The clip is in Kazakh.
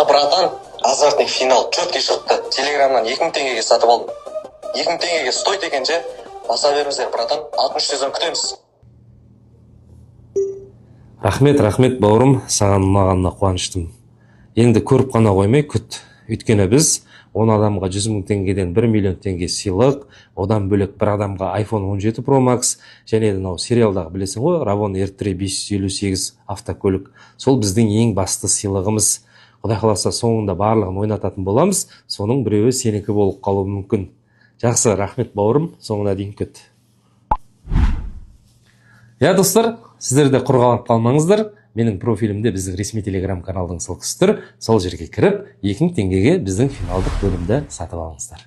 Братан, азартный финал 4-ке шықты. Телеграмнан 2000 теңгеге сатып алдым. 2000 теңгеге стоит екенше, баса беріңіздер, братан. 60 сөзден күтеміз. Рахмет, бауырым, саған ұнағанына қуаныштым. Енді көріп қана қоймай күт. Өйткені біз 10 адамға 100 000 теңгеден 1 миллион теңге сыйлық, одан бөлек бір адамға iPhone 17 Pro Max, және мынау сериалдағы білесің ғой, Ravon R3 558 автокөлік. Сол біздің ең басты сыйлығымыз. Құдай қаласа соңында барлығын ойнататын боламыз, соның біреуі сенікі болып қалуы мүмкін. Жақсы, рахмет бауырым, соңына дейін күт. Достар, сіздер де құрғаланып қалмаңыздар. Менің профилімде біздің ресми телеграм каналдың сілкісі тұр. Сол жерге кіріп, 2000 теңгеге біздің финалдық бөлімді сатып алыңыздар.